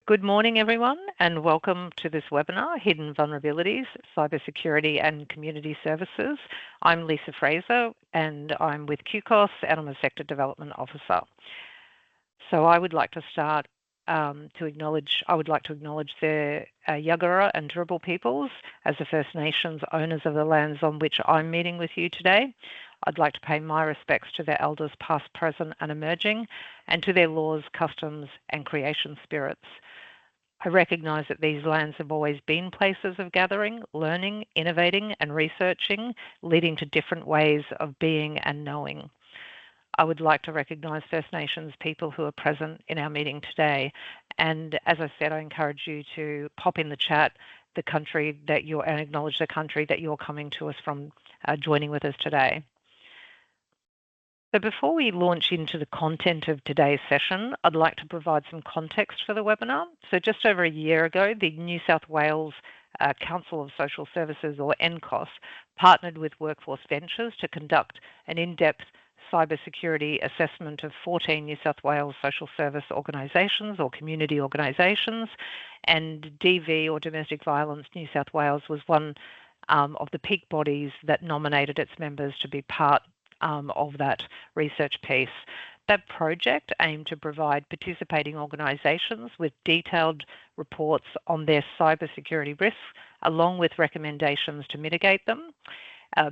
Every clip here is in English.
Good morning, everyone, and welcome to this webinar, Hidden Vulnerabilities, Cybersecurity and Community Services. I'm Lisa Fraser, and I'm with NCOSS, and I'm a Sector Development Officer. So I would like to start to acknowledge the Yagara and Turrbal peoples as the First Nations owners of the lands on which I'm meeting with you today. I'd like to pay my respects to their elders past, present and emerging, and to their laws, customs and creation spirits. I recognise that these lands have always been places of gathering, learning, innovating and researching, leading to different ways of being and knowing. I would like to recognise First Nations people who are present in our meeting today. And as I said, I encourage you to pop in the chat the country that you're, and acknowledge the country that you're coming to us from, joining with us today. So before we launch into the content of today's session, I'd like to provide some context for the webinar. So just over a year ago, the New South Wales Council of Social Services, or NCOSS, partnered with WorkVentures to conduct an in-depth cybersecurity assessment of 14 New South Wales social service organisations or community organisations, and DV, or Domestic Violence New South Wales, was one of the peak bodies that nominated its members to be part of that research piece. That project aimed to provide participating organisations with detailed reports on their cybersecurity risks, along with recommendations to mitigate them,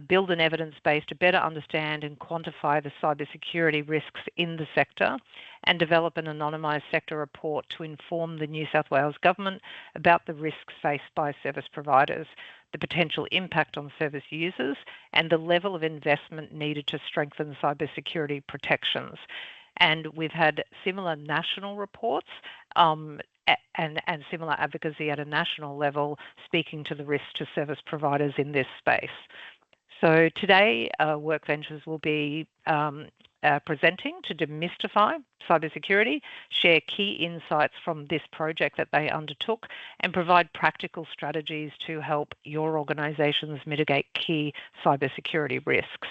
build an evidence base to better understand and quantify the cybersecurity risks in the sector, and develop an anonymised sector report to inform the New South Wales Government about the risks faced by service providers, the potential impact on service users, and the level of investment needed to strengthen cybersecurity protections. And we've had similar national reports and similar advocacy at a national level speaking to the risks to service providers in this space. So today, WorkVentures will be presenting to demystify cybersecurity, share key insights from this project that they undertook, and provide practical strategies to help your organisations mitigate key cybersecurity risks.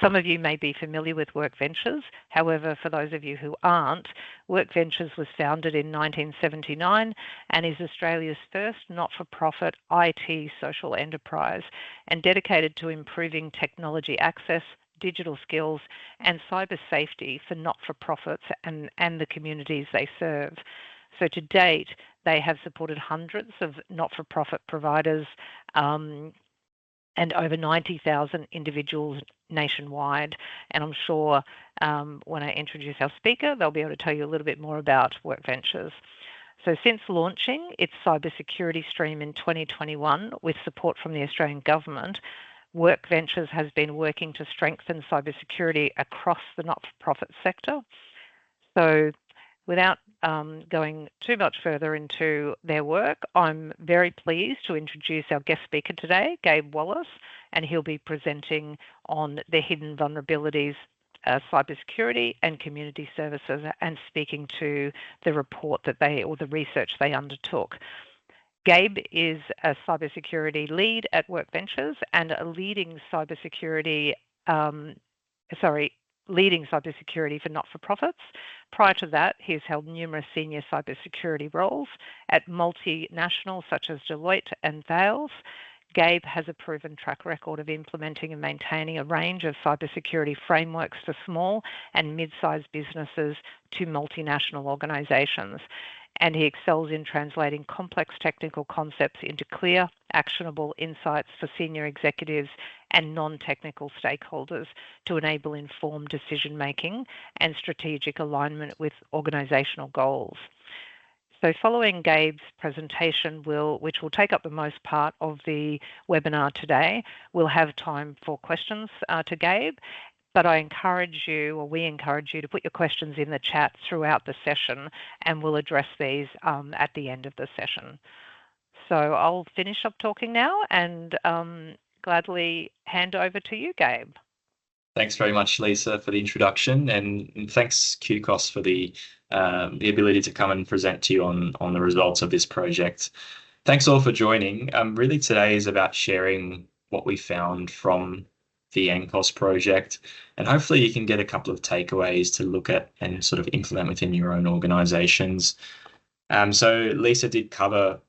Some of you may be familiar with WorkVentures. However, for those of you who aren't, WorkVentures was founded in 1979 and is Australia's first not-for-profit IT social enterprise, and dedicated to improving technology access, digital skills and cyber safety for not-for-profits and the communities they serve. So to date, they have supported hundreds of not-for-profit providers and over 90,000 individuals nationwide. And I'm sure when I introduce our speaker, they'll be able to tell you a little bit more about WorkVentures. So since launching its cybersecurity stream in 2021 with support from the Australian Government, WorkVentures has been working to strengthen cybersecurity across the not-for-profit sector. So without going too much further into their work, I'm very pleased to introduce our guest speaker today, Gabe Wallis, and he'll be presenting on the hidden vulnerabilities, cybersecurity and community services, and speaking to the report that the research they undertook. Gabe is a cybersecurity lead at WorkVentures and a leading cybersecurity for not-for-profits. Prior to that, he's held numerous senior cybersecurity roles at multinationals such as Deloitte and Thales. Gabe has a proven track record of implementing and maintaining a range of cybersecurity frameworks for small and mid-sized businesses to multinational organisations. And he excels in translating complex technical concepts into clear, actionable insights for senior executives and non-technical stakeholders to enable informed decision-making and strategic alignment with organisational goals. So following Gabe's presentation, which will take up the most part of the webinar today, we'll have time for questions to Gabe. But we encourage you to put your questions in the chat throughout the session, and we'll address these at the end of the session. So I'll finish up talking now and gladly hand over to you, Gabe. Thanks very much, Lisa, for the introduction, and thanks, NCOSS, for the ability to come and present to you on the results of this project. Thanks all for joining. Really today is about sharing what we found from the NCOSS project, and hopefully you can get a couple of takeaways to look at and sort of implement within your own organisations. So Lisa did cover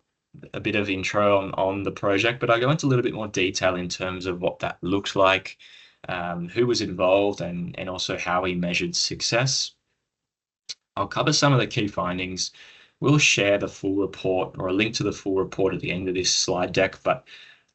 a bit of intro on the project, but I go into a little bit more detail in terms of what that looked like, who was involved, and also how we measured success. I'll cover some of the key findings. We'll share the full report or a link to the full report at the end of this slide deck, but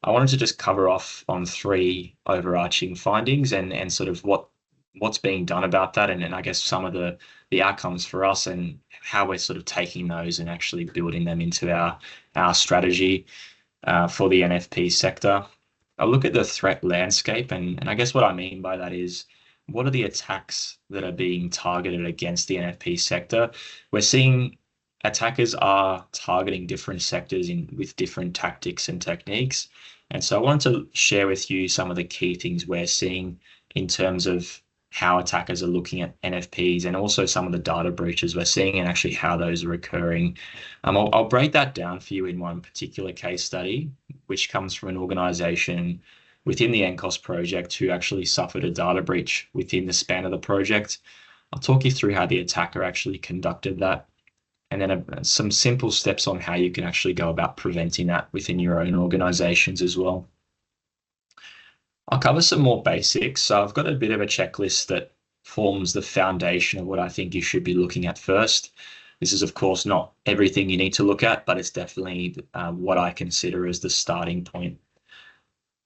I wanted to just cover off on three overarching findings and sort of what's being done about that, and I guess some of the outcomes for us and how we're sort of taking those and actually building them into our strategy for the NFP sector. I'll look at the threat landscape, and I guess what I mean by that is what are the attacks that are being targeted against the NFP sector? We're seeing attackers are targeting different sectors with different tactics and techniques. And so I wanted to share with you some of the key things we're seeing in terms of how attackers are looking at NFPs and also some of the data breaches we're seeing and actually how those are occurring. I'll break that down for you in one particular case study, which comes from an organization within the NCOSS project who actually suffered a data breach within the span of the project. I'll talk you through how the attacker actually conducted that, and then some simple steps on how you can actually go about preventing that within your own organizations as well. I'll cover some more basics. So I've got a bit of a checklist that forms the foundation of what I think you should be looking at first. This is, of course, not everything you need to look at, but it's definitely what I consider as the starting point.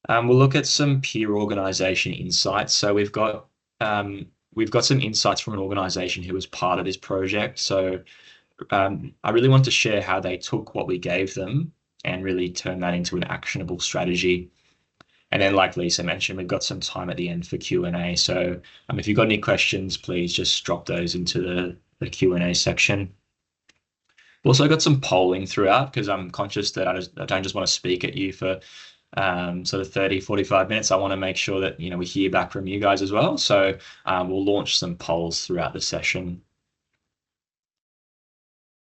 We'll look at some peer organization insights. So we've got some insights from an organization who was part of this project. So I really want to share how they took what we gave them and really turn that into an actionable strategy. And then, like Lisa mentioned, we've got some time at the end for Q&A. So if you've got any questions, please just drop those into the Q&A section. We've also got some polling throughout because I'm conscious that I don't just want to speak at you for sort of 30, 45 minutes. I want to make sure that, we hear back from you guys as well. So we'll launch some polls throughout the session.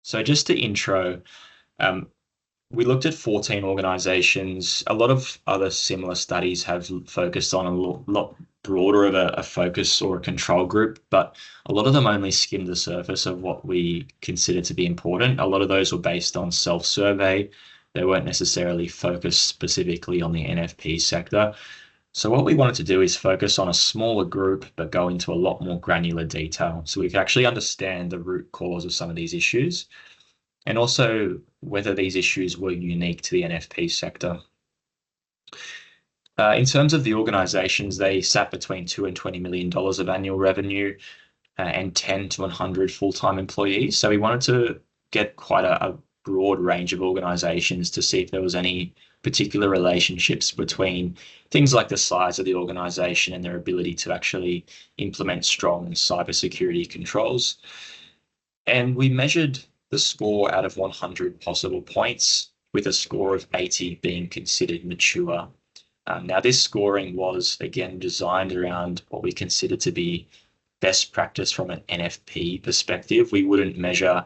So just to intro, we looked at 14 organizations. A lot of other similar studies have focused on a lot broader of a focus or a control group, but a lot of them only skimmed the surface of what we consider to be important. A lot of those were based on self-survey. They weren't necessarily focused specifically on the NFP sector. So what we wanted to do is focus on a smaller group, but go into a lot more granular detail so we can actually understand the root cause of some of these issues, and also whether these issues were unique to the NFP sector. In terms of the organizations, they sat between $2 and $20 million of annual revenue and 10 to 100 full-time employees. So we wanted to get quite a broad range of organizations to see if there was any particular relationships between things like the size of the organization and their ability to actually implement strong cybersecurity controls. And we measured the score out of 100 possible points, with a score of 80 being considered mature. Now, this scoring was, again, designed around what we consider to be best practice from an NFP perspective. We wouldn't measure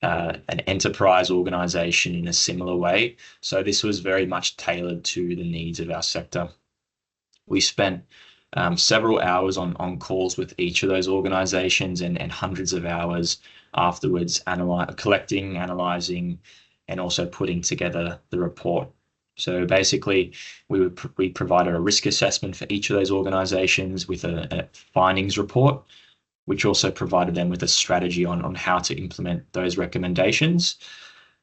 an enterprise organization in a similar way. So this was very much tailored to the needs of our sector. We spent several hours on calls with each of those organizations and hundreds of hours afterwards collecting, analyzing, and also putting together the report. So basically, we provided a risk assessment for each of those organizations with a findings report, which also provided them with a strategy on how to implement those recommendations.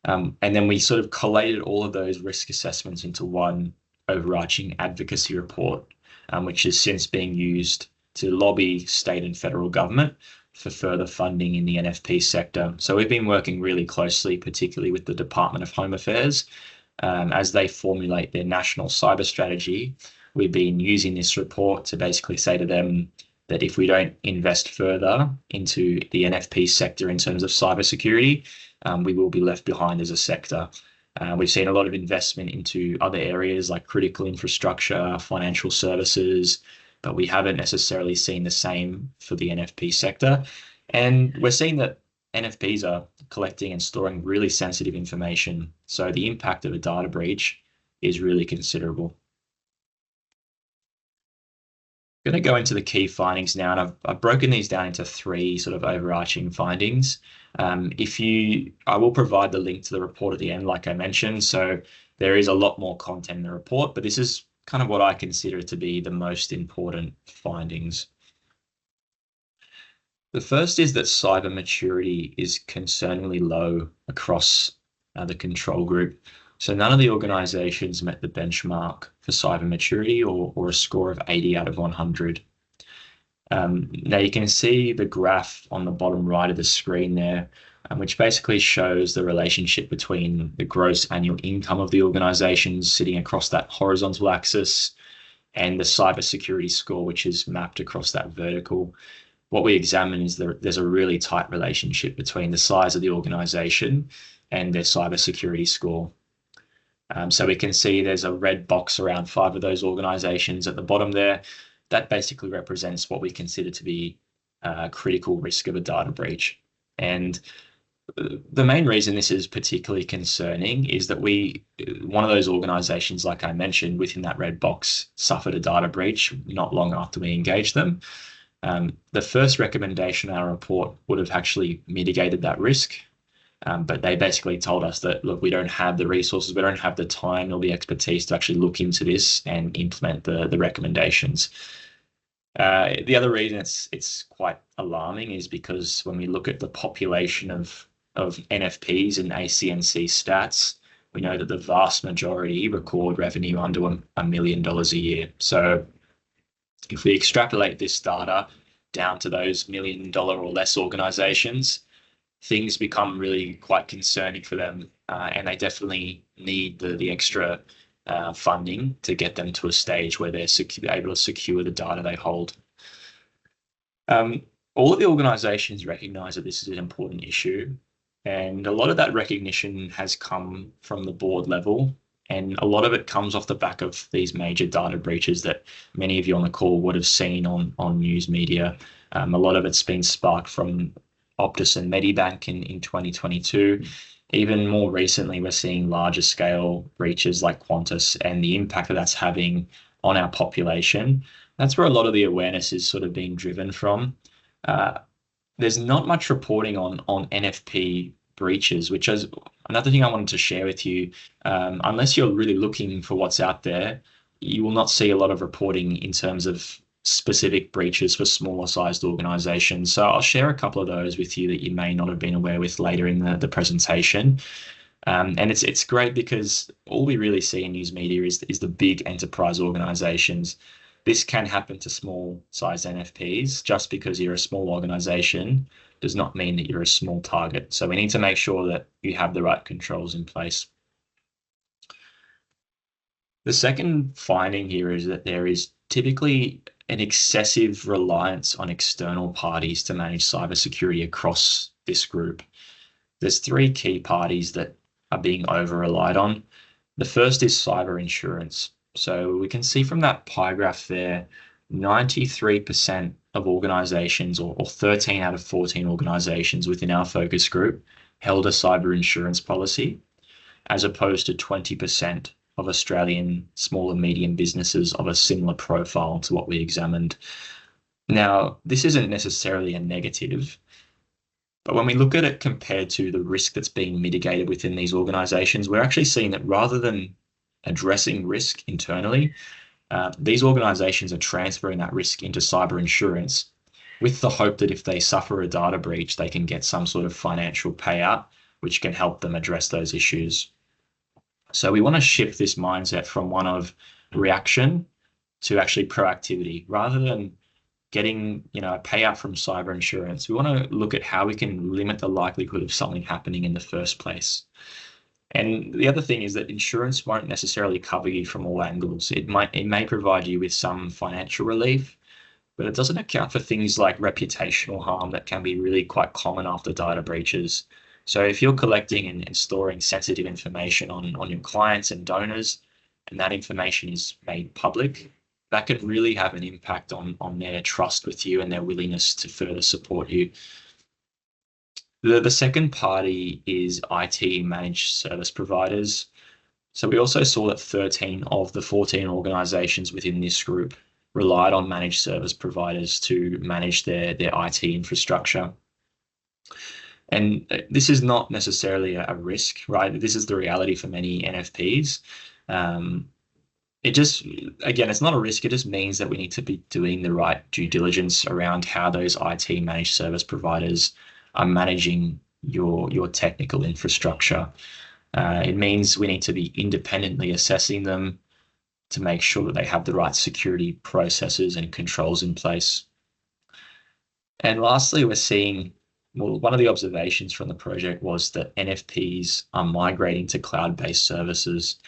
And then we sort of collated all of those risk assessments into one overarching advocacy report, which is since being used to lobby state and federal government for further funding in the NFP sector. So we've been working really closely, particularly with the Department of Home Affairs, as they formulate their national cyber strategy. We've been using this report to basically say to them that if we don't invest further into the NFP sector in terms of cybersecurity, we will be left behind as a sector. We've seen a lot of investment into other areas like critical infrastructure, financial services, but we haven't necessarily seen the same for the NFP sector. And we're seeing that NFPs are collecting and storing really sensitive information. So the impact of a data breach is really considerable. I'm going to go into the key findings now, and I've broken these down into three sort of overarching findings. I will provide the link to the report at the end, like I mentioned. So there is a lot more content in the report, but this is kind of what I consider to be the most important findings. The first is that cyber maturity is concerningly low across the control group. So none of the organizations met the benchmark for cyber maturity or a score of 80 out of 100. Now you can see the graph on the bottom right of the screen there, which basically shows the relationship between the gross annual income of the organizations sitting across that horizontal axis and the cybersecurity score, which is mapped across that vertical. What we examine is there's a really tight relationship between the size of the organization and their cybersecurity score. So we can see there's a red box around 5 of those organizations at the bottom there. That basically represents what we consider to be critical risk of a data breach. And the main reason this is particularly concerning is that one of those organizations, like I mentioned, within that red box, suffered a data breach not long after we engaged them. The first recommendation in our report would have actually mitigated that risk. But they basically told us that, look, we don't have the resources, we don't have the time or the expertise to actually look into this and implement the recommendations. The other reason it's quite alarming is because when we look at the population of NFPs and ACNC stats, we know that the vast majority record revenue under $1 million a year. So if we extrapolate this data down to those $1 million or less organizations, things become really quite concerning for them, and they definitely need the extra funding to get them to a stage where they're able to secure the data they hold. All of the organizations recognize that this is an important issue, and a lot of that recognition has come from the board level, and a lot of it comes off the back of these major data breaches that many of you on the call would have seen on news media. A lot of it's been sparked from Optus and Medibank in 2022. Even more recently, we're seeing larger scale breaches like Qantas and the impact that that's having on our population. That's where a lot of the awareness is sort of being driven from. There's not much reporting on NFP breaches, which is another thing I wanted to share with you. Unless you're really looking for what's out there, you will not see a lot of reporting in terms of specific breaches for smaller sized organizations. So I'll share a couple of those with you that you may not have been aware with later in the presentation. And it's great because all we really see in news media is the big enterprise organizations. This can happen to small sized NFPs. Just because you're a small organization does not mean that you're a small target. So we need to make sure that you have the right controls in place. The second finding here is that there is typically an excessive reliance on external parties to manage cybersecurity across this group. There's 3 key parties that are being over-relied on. The first is cyber insurance. So we can see from that pie graph there, 93% of organizations, or 13 out of 14 organizations within our focus group, held a cyber insurance policy, as opposed to 20% of Australian small and medium businesses of a similar profile to what we examined. Now, this isn't necessarily a negative, but when we look at it compared to the risk that's being mitigated within these organizations, we're actually seeing that rather than addressing risk internally, these organizations are transferring that risk into cyber insurance with the hope that if they suffer a data breach, they can get some sort of financial payout, which can help them address those issues. So we want to shift this mindset from one of reaction to actually proactivity. Rather than getting a payout from cyber insurance, we want to look at how we can limit the likelihood of something happening in the first place. And the other thing is that insurance won't necessarily cover you from all angles. It may provide you with some financial relief, but it doesn't account for things like reputational harm that can be really quite common after data breaches. So if you're collecting and storing sensitive information on your clients and donors, and that information is made public, that could really have an impact on their trust with you and their willingness to further support you. The second party is IT managed service providers. So we also saw that 13 of the 14 organizations within this group relied on managed service providers to manage their IT infrastructure. And this is not necessarily a risk, right? This is the reality for many NFPs. It just, again, it's not a risk. It just means that we need to be doing the right due diligence around how those IT managed service providers are managing your technical infrastructure. It means we need to be independently assessing them to make sure that they have the right security processes and controls in place. And lastly, we're seeing, well, one of the observations from the project was that NFPs are migrating to cloud-based services.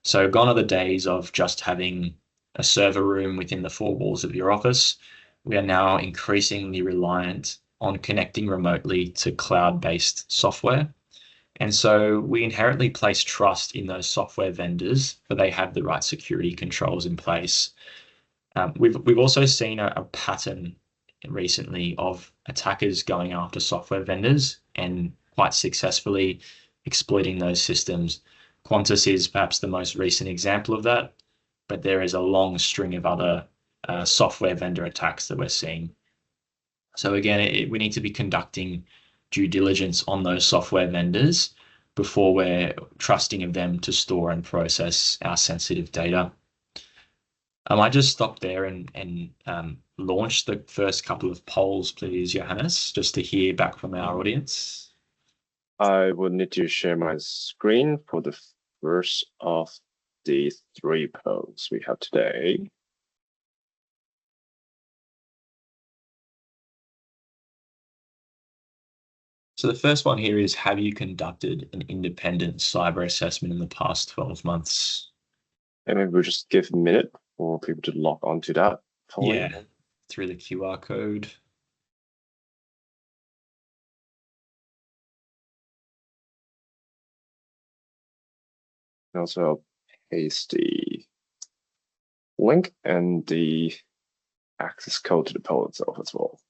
So gone are the days of just having a server room within the four walls of your office. We are now increasingly reliant on connecting remotely to cloud-based software. And so we inherently place trust in those software vendors that they have the right security controls in place. We've also seen a pattern recently of attackers going after software vendors and quite successfully exploiting those systems. Qantas is perhaps the most recent example of that, but there is a long string of other software vendor attacks that we're seeing. So again, we need to be conducting due diligence on those software vendors before we're trusting of them to store and process our sensitive data. I might just stop there and launch the first couple of polls, please, Johannes, just to hear back from our audience. I will need to share my screen for the first of the 3 polls we have today. So the first one here is, have you conducted an independent cyber assessment in the past 12 months? And maybe we'll just give a minute for people to log on to that poll. Yeah, through the QR code. And also I'll paste the link and the access code to the poll itself as well.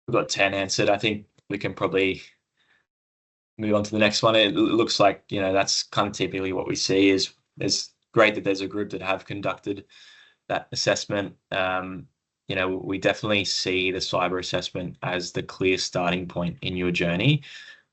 We've got 10 answered. I think we can probably move on to the next one. It looks like, that's kind of typically what we see is it's great that there's a group that have conducted that assessment. We definitely see the cyber assessment as the clear starting point in your journey.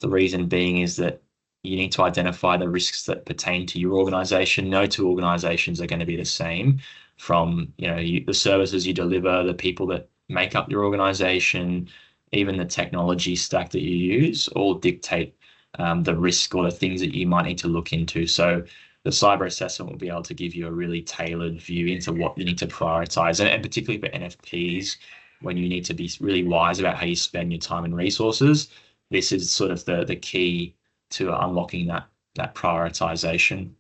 The reason being is that you need to identify the risks that pertain to your organization. No two organizations are going to be the same, from the services you deliver, the people that make up your organization, even the technology stack that you use, all dictate the risk or the things that you might need to look into. So the cyber assessment will be able to give you a really tailored view into what you need to prioritize, and particularly for NFPs, when you need to be really wise about how you spend your time and resources. This is sort of the key to unlocking that prioritization.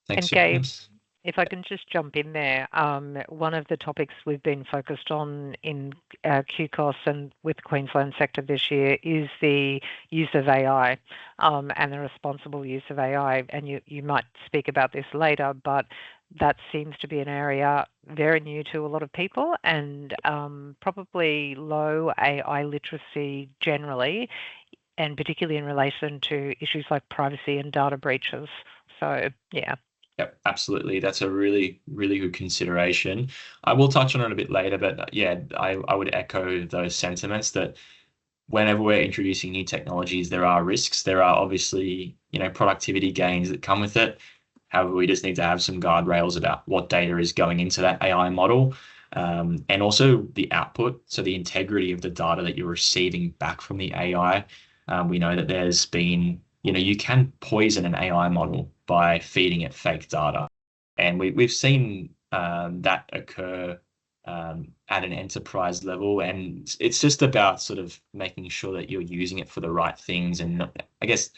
Thanks. And Gabe, if I can just jump in there, one of the topics we've been focused on in QCOSS and with Queensland sector this year is the use of AI and the responsible use of AI. And you might speak about this later, but that seems to be an area very new to a lot of people, and probably low AI literacy generally, and particularly in relation to issues like privacy and data breaches. So, yeah. Yep, absolutely. That's a really, really good consideration. I will touch on it a bit later, but yeah, I would echo those sentiments that whenever we're introducing new technologies, there are risks. There are obviously, productivity gains that come with it. However, we just need to have some guardrails about what data is going into that AI model, and also the output, so the integrity of the data that you're receiving back from the AI. We know that there's been, you can poison an AI model by feeding it fake data. And we've seen that occur at an enterprise level. And it's just about sort of making sure that you're using it for the right things and I guess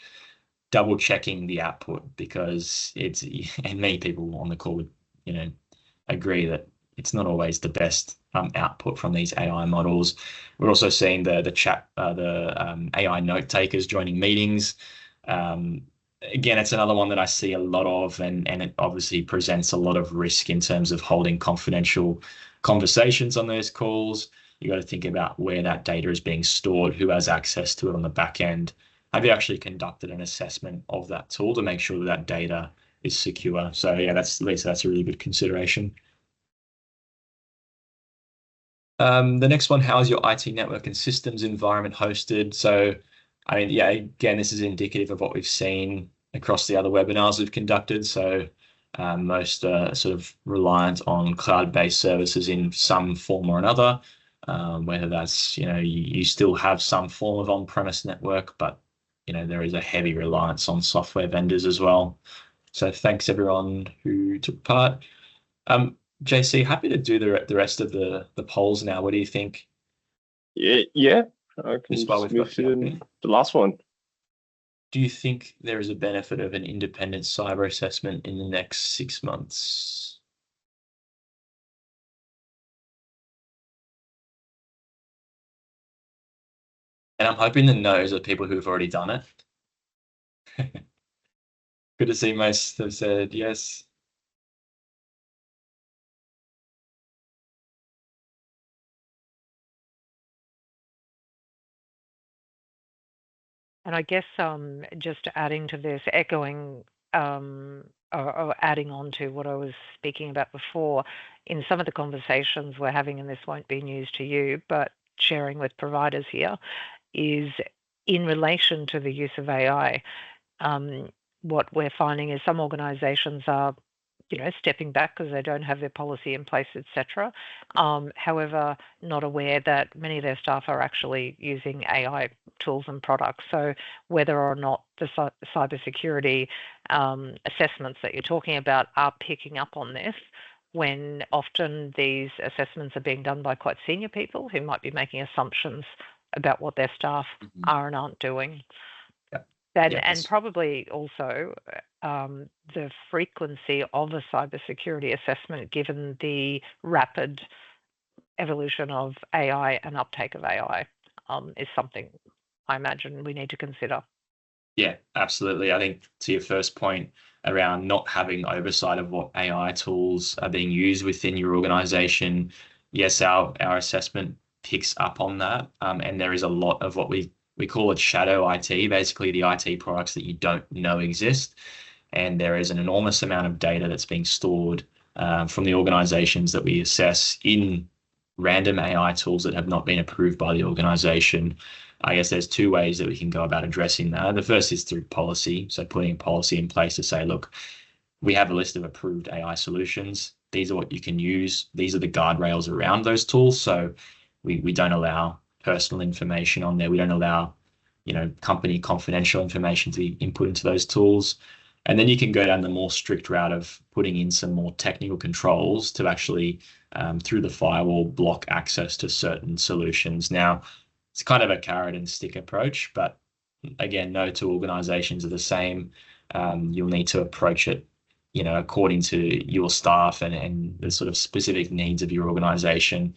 double checking the output, because it's, and many people on the call would, agree that it's not always the best output from these AI models. We're also seeing the chat, AI note takers joining meetings. Again, it's another one that I see a lot of, and it obviously presents a lot of risk in terms of holding confidential conversations on those calls. You got to think about where that data is being stored, who has access to it on the back end. Have you actually conducted an assessment of that tool to make sure that that data is secure? So yeah, Lisa, that's a really good consideration. The next one, how is your IT network and systems environment hosted? So, I mean, yeah, again, this is indicative of what we've seen across the other webinars we've conducted. So most are sort of reliant on cloud-based services in some form or another, whether that's, you still have some form of on-premise network, but, there is a heavy reliance on software vendors as well. So thanks everyone who took part. JC, happy to do the rest of the polls now. What do you think? Yeah. I can just move to the last one. Do you think there is a benefit of an independent cyber assessment in the next 6 months? And I'm hoping the no's are people who've already done it. Good to see most have said yes. And I guess just adding to this, echoing or adding on to what I was speaking about before, in some of the conversations we're having, and this won't be news to you, but sharing with providers here, is in relation to the use of AI. What we're finding is some organizations are stepping back because they don't have their policy in place, etc. However, not aware that many of their staff are actually using AI tools and products. So whether or not the cybersecurity assessments that you're talking about are picking up on this, when often these assessments are being done by quite senior people who might be making assumptions about what their staff are and aren't doing. And probably also the frequency of a cybersecurity assessment, given the rapid evolution of AI and uptake of AI, is something I imagine we need to consider. Yeah, absolutely. I think to your first point around not having oversight of what AI tools are being used within your organization, yes, our assessment picks up on that. And there is a lot of what we call it shadow IT, basically the IT products that you don't know exist. And there is an enormous amount of data that's being stored from the organizations that we assess in random AI tools that have not been approved by the organization. I guess there's two ways that we can go about addressing that. The first is through policy. So putting policy in place to say, look, we have a list of approved AI solutions. These are what you can use. These are the guardrails around those tools. So we don't allow personal information on there. We don't allow, company confidential information to be input into those tools. And then you can go down the more strict route of putting in some more technical controls to actually, through the firewall, block access to certain solutions. Now, it's kind of a carrot and stick approach, but again, no two organizations are the same. You'll need to approach it, according to your staff and the sort of specific needs of your organization.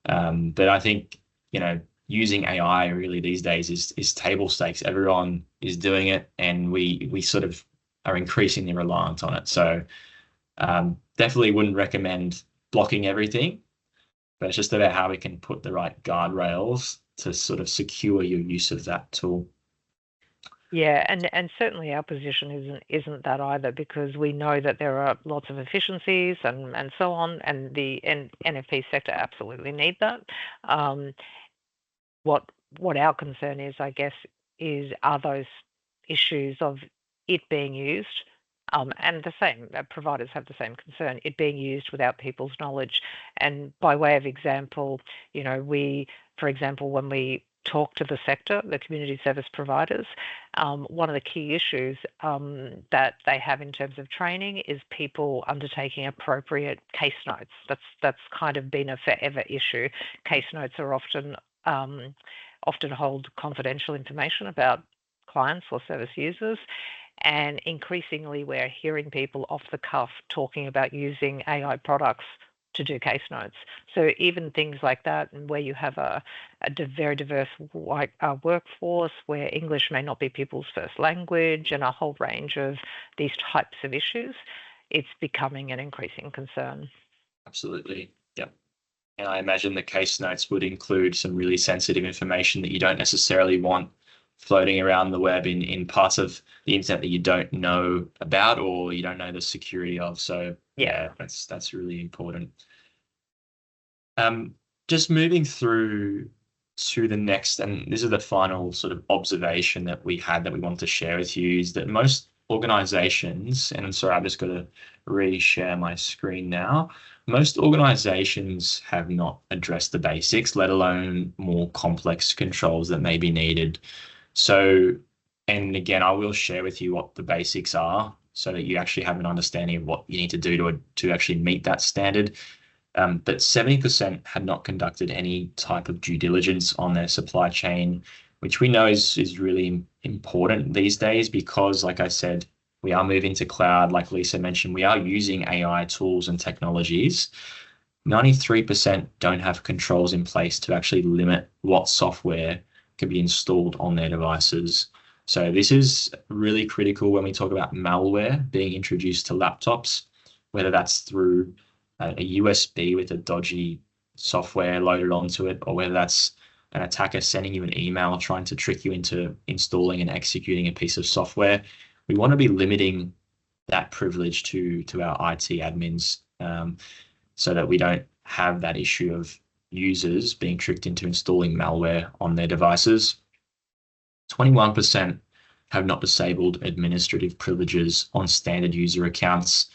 But I think, using AI really these days is table stakes. Everyone is doing it, and we sort of are increasingly reliant on it. So definitely wouldn't recommend blocking everything, but it's just about how we can put the right guardrails to sort of secure your use of that tool. Yeah, and certainly our position isn't that either, because we know that there are lots of efficiencies and so on, and the NFP sector absolutely need that. What our concern is, I guess, are those issues of it being used, and the same providers have the same concern, it being used without people's knowledge. And by way of example, for example, when we talk to the sector, the community service providers, one of the key issues that they have in terms of training is people undertaking appropriate case notes. That's kind of been a forever issue. Case notes are often hold confidential information about clients or service users. And increasingly, we're hearing people off the cuff talking about using AI products to do case notes. So even things like that, and where you have a very diverse workforce, where English may not be people's first language, and a whole range of these types of issues, it's becoming an increasing concern. Absolutely, yeah. And I imagine the case notes would include some really sensitive information that you don't necessarily want floating around the web in parts of the internet that you don't know about or you don't know the security of. So yeah, that's really important. Just moving through to the next, and this is the final sort of observation that we had that we wanted to share with you, is that most organizations, and I'm sorry, I've just got to reshare my screen now. Most organizations have not addressed the basics, let alone more complex controls that may be needed. So, and again, I will share with you what the basics are so that you actually have an understanding of what you need to do to actually meet that standard. But 70% had not conducted any type of due diligence on their supply chain, which we know is really important these days because, like I said, we are moving to cloud. Like Lisa mentioned, we are using AI tools and technologies. 93% don't have controls in place to actually limit what software can be installed on their devices. So this is really critical when we talk about malware being introduced to laptops, whether that's through a USB with a dodgy software loaded onto it, or whether that's an attacker sending you an email trying to trick you into installing and executing a piece of software. We want to be limiting that privilege to our IT admins so that we don't have that issue of users being tricked into installing malware on their devices. 21% have not disabled administrative privileges on standard user accounts.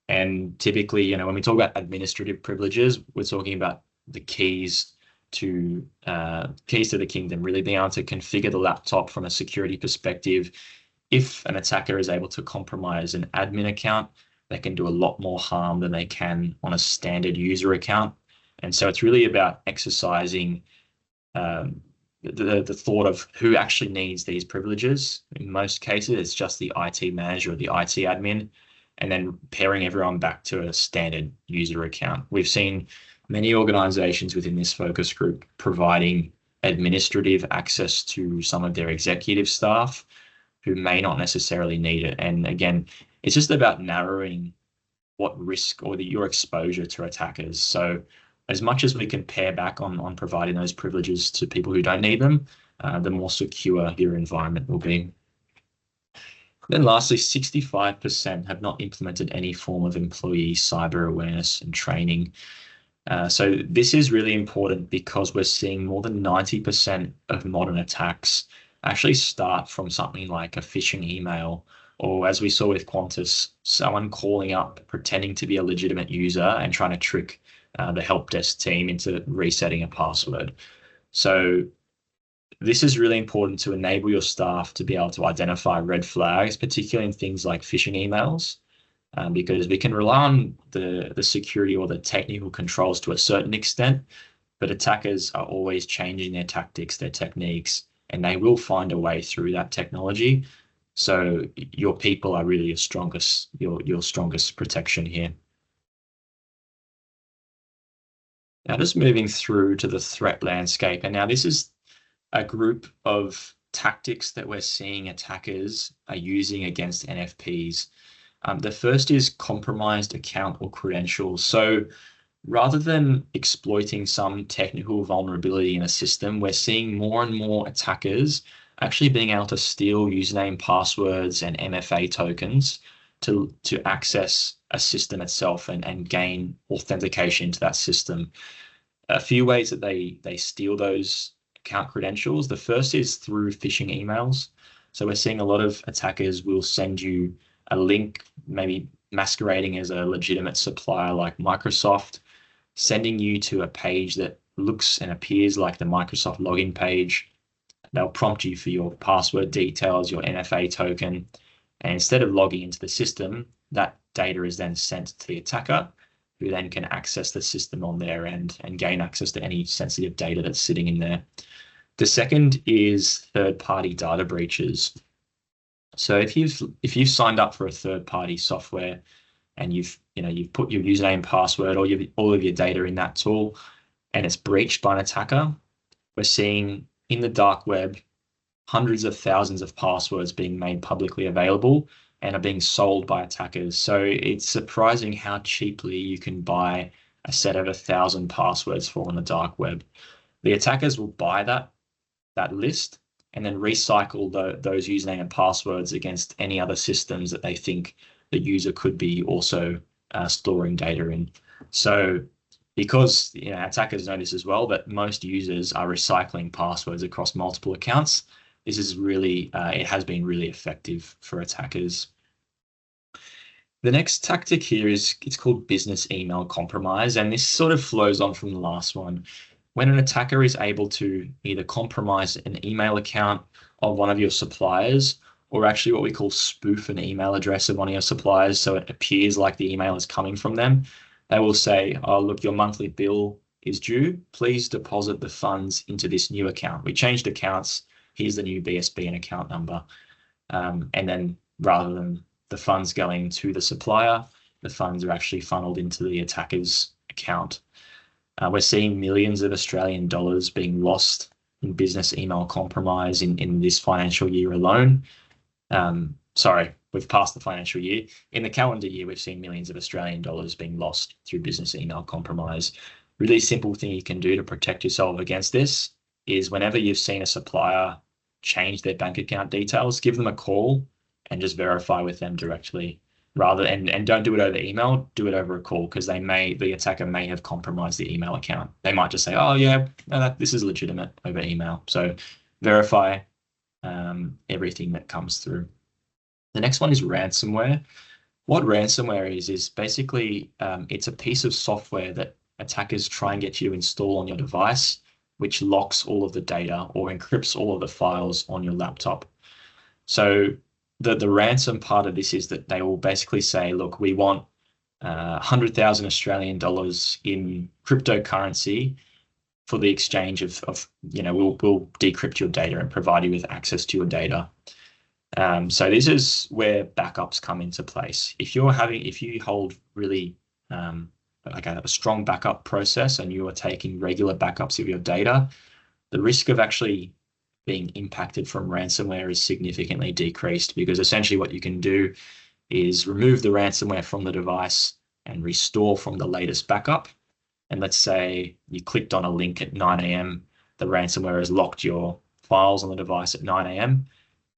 And typically, when we talk about administrative privileges, we're talking about the keys to the kingdom, really being able to configure the laptop from a security perspective. If an attacker is able to compromise an admin account, they can do a lot more harm than they can on a standard user account. And so it's really about exercising the thought of who actually needs these privileges. In most cases, it's just the IT manager or the IT admin, and then pairing everyone back to a standard user account. We've seen many organizations within this focus group providing administrative access to some of their executive staff who may not necessarily need it. And again, it's just about narrowing what risk or your exposure to attackers. So as much as we can pare back on providing those privileges to people who don't need them, the more secure your environment will be. Then lastly, 65% have not implemented any form of employee cyber awareness and training. So this is really important because we're seeing more than 90% of modern attacks actually start from something like a phishing email, or as we saw with Qantas, someone calling up, pretending to be a legitimate user and trying to trick the help desk team into resetting a password. So this is really important to enable your staff to be able to identify red flags, particularly in things like phishing emails, because we can rely on the security or the technical controls to a certain extent, but attackers are always changing their tactics, their techniques, and they will find a way through that technology. So your people are really your strongest protection here. Now just moving through to the threat landscape, and now this is a group of tactics that we're seeing attackers are using against NFPs. The first is compromised account or credentials. So rather than exploiting some technical vulnerability in a system, we're seeing more and more attackers actually being able to steal username, passwords, and MFA tokens to access a system itself and gain authentication into that system. A few ways that they steal those account credentials. The first is through phishing emails. So we're seeing a lot of attackers will send you a link, maybe masquerading as a legitimate supplier like Microsoft, sending you to a page that looks and appears like the Microsoft login page, they'll prompt you for your password details, your NFA token, and instead of logging into the system, that data is then sent to the attacker, who then can access the system on their end and gain access to any sensitive data that's sitting in there. The second is third-party data breaches. So if you've signed up for a third-party software and you've put your username and password or all of your data in that tool, and it's breached by an attacker, we're seeing in the dark web hundreds of thousands of passwords being made publicly available and are being sold by attackers. So it's surprising how cheaply you can buy a set of 1,000 passwords for on the dark web. The attackers will buy that list and then recycle those username and passwords against any other systems that they think the user could be also storing data in. So because attackers know this as well, that most users are recycling passwords across multiple accounts, this is really, it has been really effective for attackers. The next tactic here it's called business email compromise, and this sort of flows on from the last one. When an attacker is able to either compromise an email account of one of your suppliers, or actually what we call spoof an email address of one of your suppliers so it appears like the email is coming from them, they will say, oh, look, your monthly bill is due. Please deposit the funds into this new account. We changed accounts. Here's the new BSB and account number. And then rather than the funds going to the supplier, the funds are actually funneled into the attacker's account. We're seeing millions of Australian dollars being lost in business email compromise in this financial year alone. Sorry, we've passed the financial year. In the calendar year, we've seen millions of Australian dollars being lost through business email compromise. Really simple thing you can do to protect yourself against this is whenever you've seen a supplier change their bank account details, give them a call and just verify with them directly. And don't do it over email, do it over a call, because the attacker may have compromised the email account. They might just say, oh yeah, no, this is legitimate over email. So verify everything that comes through. The next one is ransomware. What ransomware is basically it's a piece of software that attackers try and get you to install on your device, which locks all of the data or encrypts all of the files on your laptop. So the ransom part of this is that they will basically say, look, we want 100,000 Australian dollars in cryptocurrency for the exchange of we'll decrypt your data and provide you with access to your data. So this is where backups come into place. If you hold really like a strong backup process and you are taking regular backups of your data, the risk of actually being impacted from ransomware is significantly decreased, because essentially what you can do is remove the ransomware from the device and restore from the latest backup. And let's say you clicked on a link at 9 a.m., the ransomware has locked your files on the device at 9 a.m.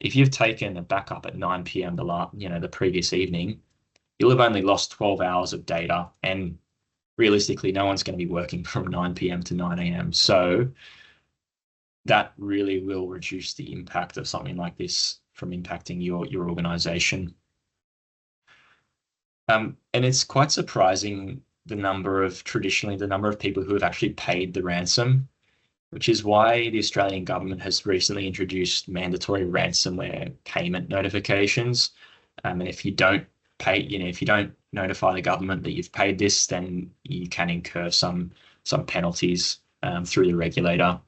If you've taken a backup at 9 p.m. the previous evening, you'll have only lost 12 hours of data, and realistically, no one's going to be working from 9 p.m. to 9 a.m. So that really will reduce the impact of something like this from impacting your organization. And it's quite surprising the number of people who have actually paid the ransom, which is why the Australian government has recently introduced mandatory ransomware payment notifications. And if you don't pay, if you don't notify the government that you've paid this, then you can incur some penalties through the regulator.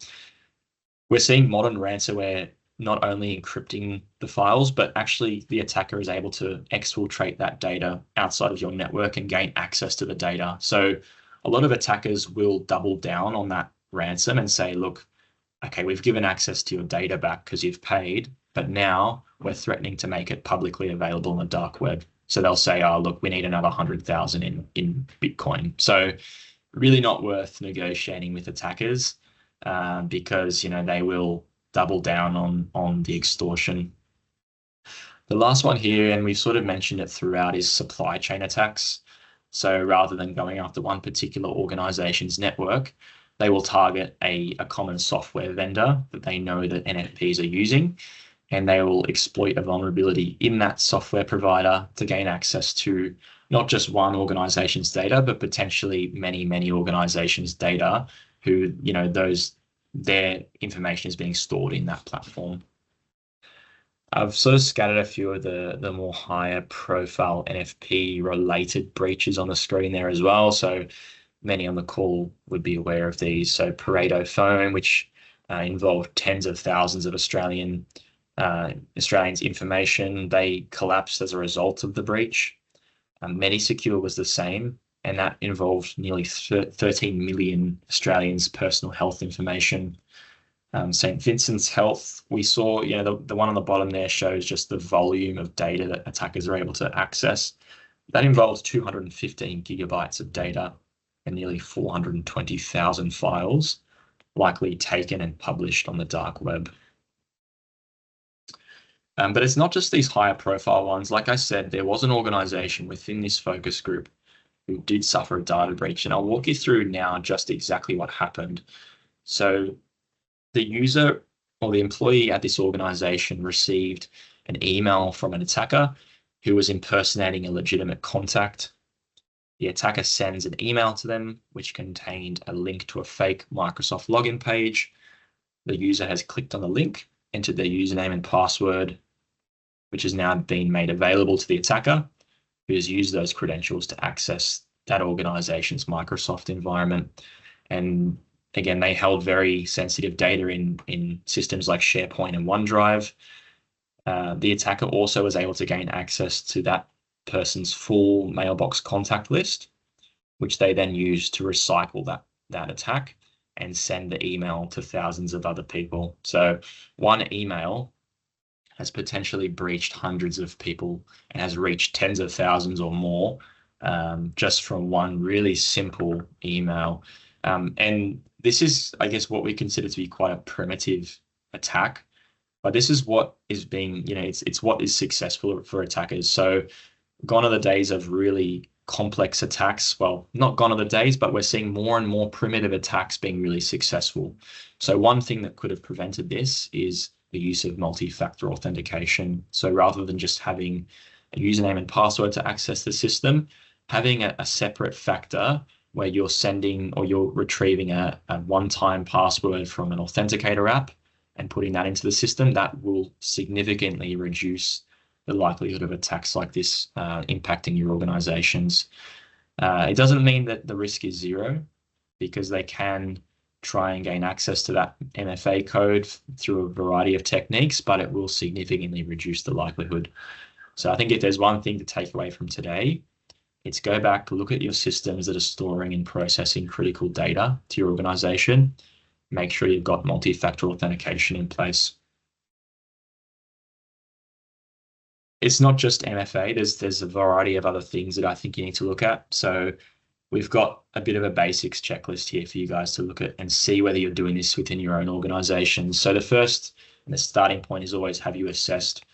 We're seeing modern ransomware not only encrypting the files, but actually the attacker is able to exfiltrate that data outside of your network and gain access to the data. So a lot of attackers will double down on that ransom and say, look, okay, we've given access to your data back because you've paid, but now we're threatening to make it publicly available on the dark web. So they'll say, oh, look, we need another 100,000 in Bitcoin. So really not worth negotiating with attackers because, they will double down on the extortion. The last one here, and we've sort of mentioned it throughout, is supply chain attacks. So rather than going after one particular organization's network, they will target a common software vendor that they know that NFPs are using, and they will exploit a vulnerability in that software provider to gain access to not just one organization's data, but potentially many, many organizations' data who, those their information is being stored in that platform. I've sort of scattered a few of the more higher profile NFP related breaches on the screen there as well. So many on the call would be aware of these. So Pareto phone, which involved tens of thousands of Australians' information, they collapsed as a result of the breach. MediSecure was the same, and that involved nearly 13 million Australians' personal health information. St. Vincent's Health, we saw, the one on the bottom there shows just the volume of data that attackers are able to access. That involves 215 gigabytes of data and nearly 420,000 files, likely taken and published on the dark web. But it's not just these higher profile ones. Like I said, there was an organization within this focus group who did suffer a data breach, and I'll walk you through now just exactly what happened. So the user or the employee at this organization received an email from an attacker who was impersonating a legitimate contact. The attacker sends an email to them, which contained a link to a fake Microsoft login page. The user has clicked on the link, entered their username and password, which has now been made available to the attacker, who has used those credentials to access that organization's Microsoft environment. And again, they held very sensitive data in systems like SharePoint and OneDrive. The attacker also was able to gain access to that person's full mailbox contact list, which they then used to recycle that attack and send the email to thousands of other people. So one email has potentially breached hundreds of people and has reached tens of thousands or more just from one really simple email. And this is, I guess, what we consider to be quite a primitive attack, but this is what is being, it's what is successful for attackers. So gone are the days of really complex attacks. Well, not gone are the days, but we're seeing more and more primitive attacks being really successful. So one thing that could have prevented this is the use of multi-factor authentication. So rather than just having a username and password to access the system, having a separate factor where you're sending or you're retrieving a one-time password from an authenticator app and putting that into the system, that will significantly reduce the likelihood of attacks like this impacting your organizations. It doesn't mean that the risk is zero, because they can try and gain access to that MFA code through a variety of techniques, but it will significantly reduce the likelihood. So I think if there's one thing to take away from today, it's go back, look at your systems that are storing and processing critical data to your organization. Make sure you've got multi-factor authentication in place. It's not just MFA. There's a variety of other things that I think you need to look at. So we've got a bit of a basics checklist here for you guys to look at and see whether you're doing this within your own organization. So the first and the starting point is always, have you assessed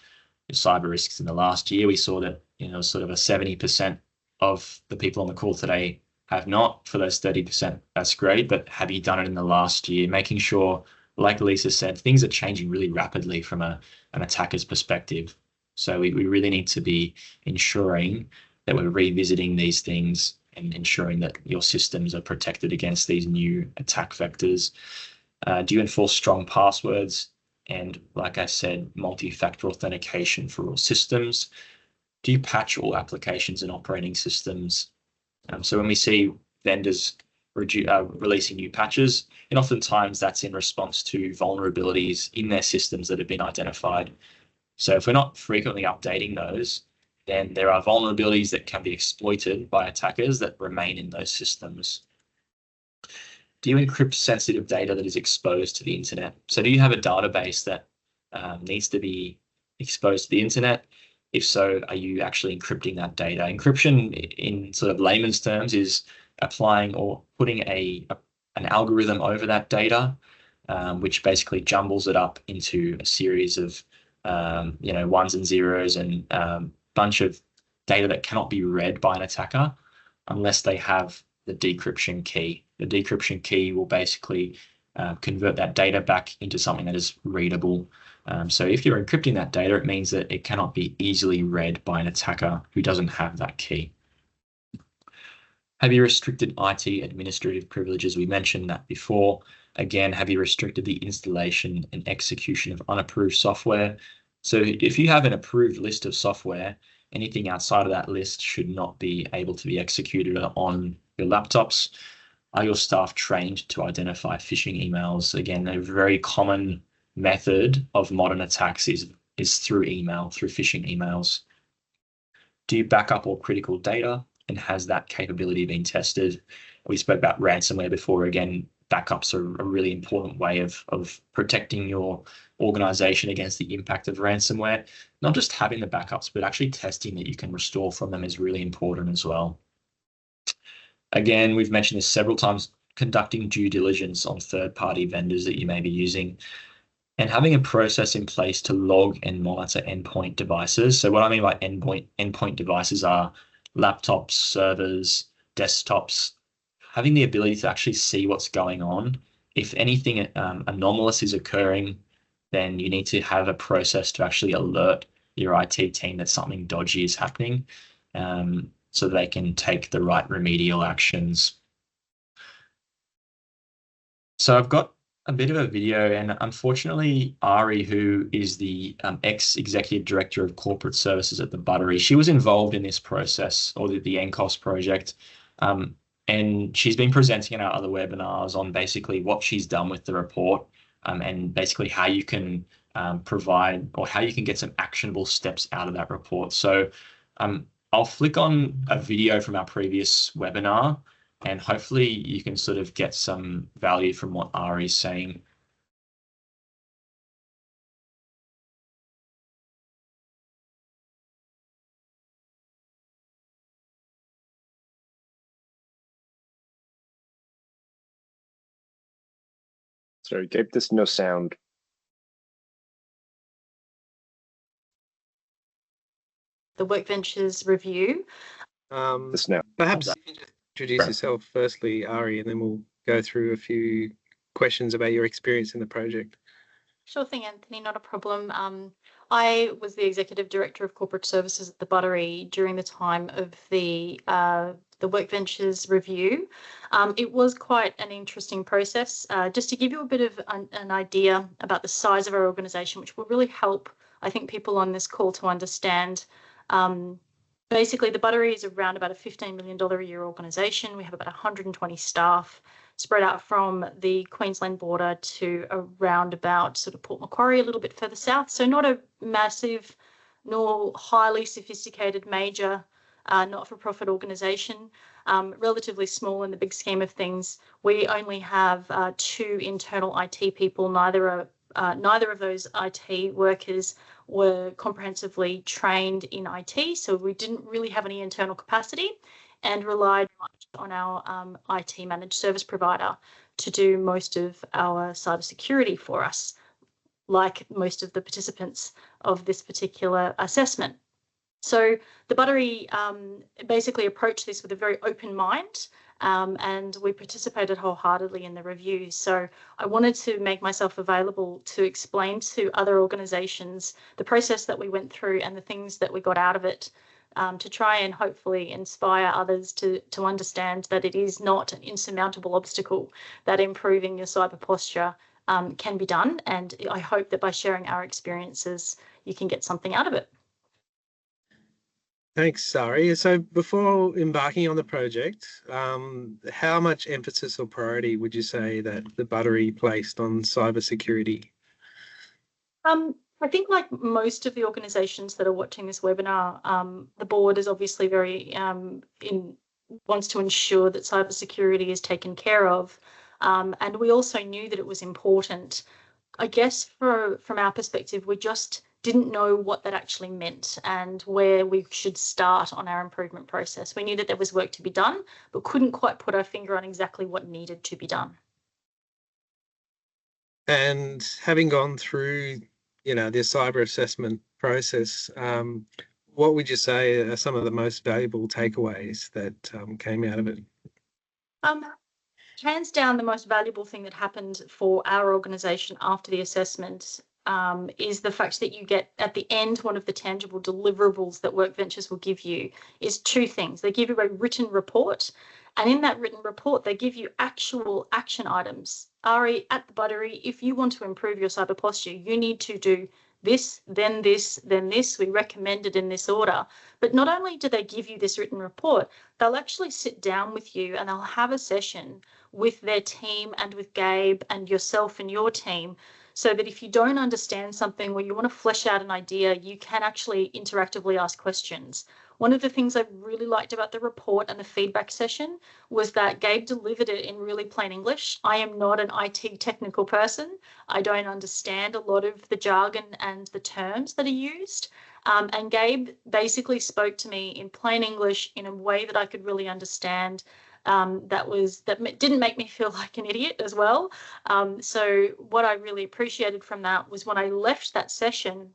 your cyber risks in the last year? We saw that, sort of a 70% of the people on the call today have not. For those 30%, that's great, but have you done it in the last year? Making sure, like Lisa said, things are changing really rapidly from an attacker's perspective. So we really need to be ensuring that we're revisiting these things and ensuring that your systems are protected against these new attack vectors. Do you enforce strong passwords? And like I said, multi-factor authentication for all systems. Do you patch all applications and operating systems? So when we see vendors releasing new patches, and oftentimes that's in response to vulnerabilities in their systems that have been identified. So if we're not frequently updating those, then there are vulnerabilities that can be exploited by attackers that remain in those systems. Do you encrypt sensitive data that is exposed to the internet? So do you have a database that needs to be exposed to the internet? If so, are you actually encrypting that data? Encryption, in sort of layman's terms, is applying or putting an algorithm over that data, which basically jumbles it up into a series of ones and zeros and bunch of data that cannot be read by an attacker unless they have the decryption key. The decryption key will basically convert that data back into something that is readable. So if you're encrypting that data, it means that it cannot be easily read by an attacker who doesn't have that key. Have you restricted IT administrative privileges? We mentioned that before. Again, have you restricted the installation and execution of unapproved software? So if you have an approved list of software, anything outside of that list should not be able to be executed on your laptops. Are your staff trained to identify phishing emails? Again, a very common method of modern attacks is through email, through phishing emails. Do you back up all critical data, and has that capability been tested? We spoke about ransomware before. Again, backups are a really important way of protecting your organization against the impact of ransomware. Not just having the backups, but actually testing that you can restore from them is really important as well. Again, we've mentioned this several times, conducting due diligence on third-party vendors that you may be using, and having a process in place to log and monitor endpoint devices. So what I mean by endpoint devices are laptops, servers, desktops, having the ability to actually see what's going on. If anything anomalous is occurring, then you need to have a process to actually alert your IT team that something dodgy is happening, so they can take the right remedial actions. So I've got a bit of a video, and unfortunately, Ari, who is the ex-executive director of corporate services at the Buttery, she was involved in this process, or the NCOSS project, and she's been presenting in our other webinars on basically what she's done with the report, and basically how you can provide, or how you can get some actionable steps out of that report. So I'll flick on a video from our previous webinar, and hopefully you can sort of get some value from what Ari is saying. Sorry, Gabe, there's no sound. The WorkVentures review. This now. Perhaps you can just introduce yourself firstly, Ari, and then we'll go through a few questions about your experience in the project. Sure thing, Anthony, not a problem. I was the Executive Director of Corporate Services at the Buttery during the time of the WorkVentures review. It was quite an interesting process. Just to give you a bit of an idea about the size of our organisation, which will really help, I think, people on this call to understand. Basically, the Buttery is around about a $15 million a year organisation. We have about 120 staff spread out from the Queensland border to around about sort of Port Macquarie, a little bit further south. So not a massive nor highly sophisticated major not-for-profit organisation, relatively small in the big scheme of things. We only have 2 internal IT people. Neither of those IT workers were comprehensively trained in IT, so we didn't really have any internal capacity and relied much on our IT managed service provider to do most of our cybersecurity for us, like most of the participants of this particular assessment. So the Buttery basically approached this with a very open mind, and we participated wholeheartedly in the review. So I wanted to make myself available to explain to other organisations the process that we went through and the things that we got out of it, to try and hopefully inspire others to understand that it is not an insurmountable obstacle, that improving your cyber posture can be done. And I hope that by sharing our experiences, you can get something out of it. Thanks, Ari. So before embarking on the project, how much emphasis or priority would you say that the Buttery placed on cybersecurity? I think like most of the organisations that are watching this webinar, the board is obviously very wants to ensure that cybersecurity is taken care of. And we also knew that it was important. I guess from our perspective, we just didn't know what that actually meant and where we should start on our improvement process. We knew that there was work to be done, but couldn't quite put our finger on exactly what needed to be done. And having gone through, the cyber assessment process, what would you say are some of the most valuable takeaways that came out of it? Hands down, the most valuable thing that happened for our organisation after the assessment is the fact that you get at the end, one of the tangible deliverables that WorkVentures will give you is 2 things. They give you a written report, and in that written report, they give you actual action items Ari, at the Buttery, if you want to improve your cyber posture, you need to do this, then this, then this. We recommend it in this order. But not only do they give you this written report, they'll actually sit down with you and they'll have a session with their team and with Gabe and yourself and your team, so that if you don't understand something or you want to flesh out an idea, you can actually interactively ask questions. One of the things I really liked about the report and the feedback session was that Gabe delivered it in really plain English. I am not an IT technical person. I don't understand a lot of the jargon and the terms that are used. And Gabe basically spoke to me in plain English in a way that I could really understand. That didn't make me feel like an idiot as well. So what I really appreciated from that was when I left that session,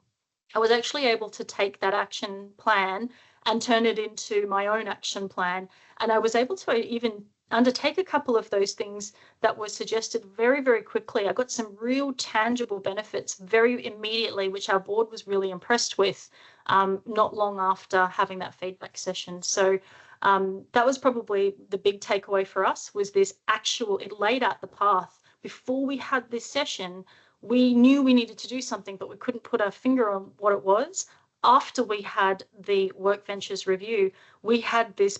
I was actually able to take that action plan and turn it into my own action plan. And I was able to even undertake a couple of those things that were suggested very, very quickly. I got some real tangible benefits very immediately, which our board was really impressed with, not long after having that feedback session. So that was probably the big takeaway for us, was this it laid out the path. Before we had this session, we knew we needed to do something, but we couldn't put our finger on what it was. After we had the WorkVentures review, we had this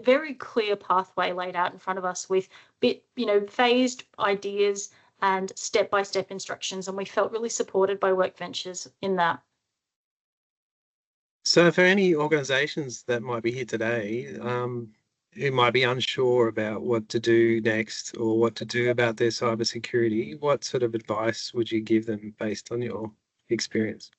very clear pathway laid out in front of us with phased ideas and step-by-step instructions, and we felt really supported by WorkVentures in that. So for any organisations that might be here today, who might be unsure about what to do next or what to do about their cybersecurity, what sort of advice would you give them based on your experience?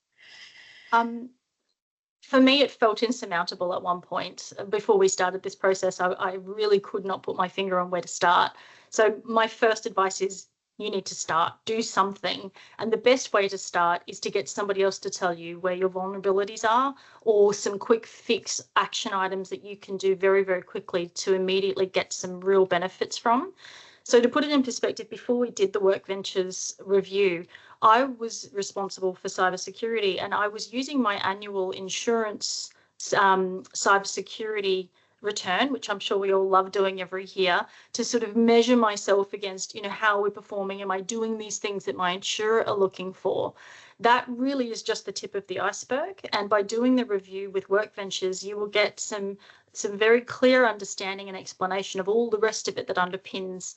For me, it felt insurmountable at one point. Before we started this process, I really could not put my finger on where to start. So my first advice is, you need to start, do something. And the best way to start is to get somebody else to tell you where your vulnerabilities are, or some quick fix action items that you can do very, very quickly to immediately get some real benefits from. So to put it in perspective, before we did the WorkVentures review, I was responsible for cybersecurity, and I was using my annual insurance cybersecurity return, which I'm sure we all love doing every year, to sort of measure myself against, how we're performing. Am I doing these things that my insurer are looking for? That really is just the tip of the iceberg. And by doing the review with WorkVentures, you will get some very clear understanding and explanation of all the rest of it that underpins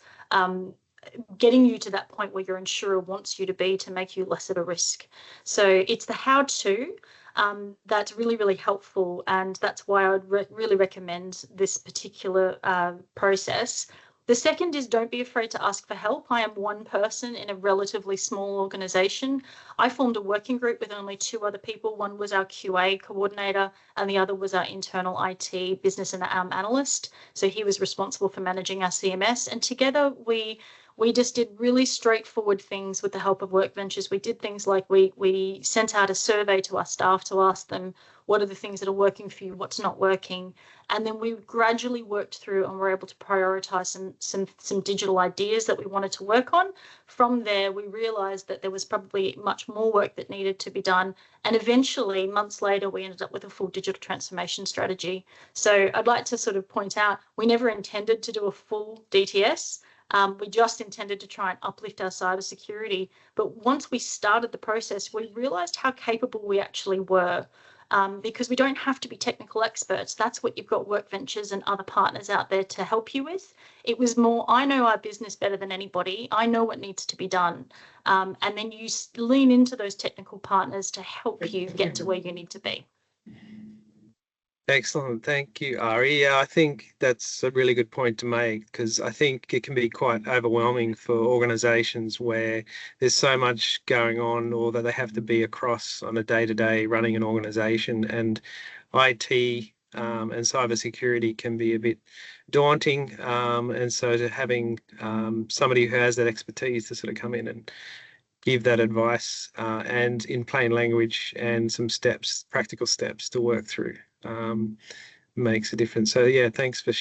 getting you to that point where your insurer wants you to be to make you less of a risk. So it's the how-to that's really, really helpful. And that's why I would really recommend this particular process. The second is, don't be afraid to ask for help. I am one person in a relatively small organisation. I formed a working group with only 2 other people. One was our QA coordinator and the other was our internal IT business and analyst. So he was responsible for managing our CMS. And together we just did really straightforward things with the help of WorkVentures. We did things like we sent out a survey to our staff to ask them, what are the things that are working for you, what's not working? And then we gradually worked through and were able to prioritise some digital ideas that we wanted to work on. From there, we realised that there was probably much more work that needed to be done. And eventually, months later, we ended up with a full digital transformation strategy. So I'd like to sort of point out, we never intended to do a full DTS. We just intended to try and uplift our cybersecurity. But once we started the process, we realised how capable we actually were, because we don't have to be technical experts. That's what you've got WorkVentures and other partners out there to help you with. It was more, I know our business better than anybody. I know what needs to be done. And then you lean into those technical partners to help you get to where you need to be. Excellent. Thank you, Ari. Yeah, I think that's a really good point to make, because I think it can be quite overwhelming for organisations where there's so much going on, or that they have to be across on a day-to-day running an organisation, and IT and cybersecurity can be a bit daunting. And so to having somebody who has that expertise to sort of come in and give that advice and in plain language and some steps, practical steps to work through, makes a difference. So yeah, thanks for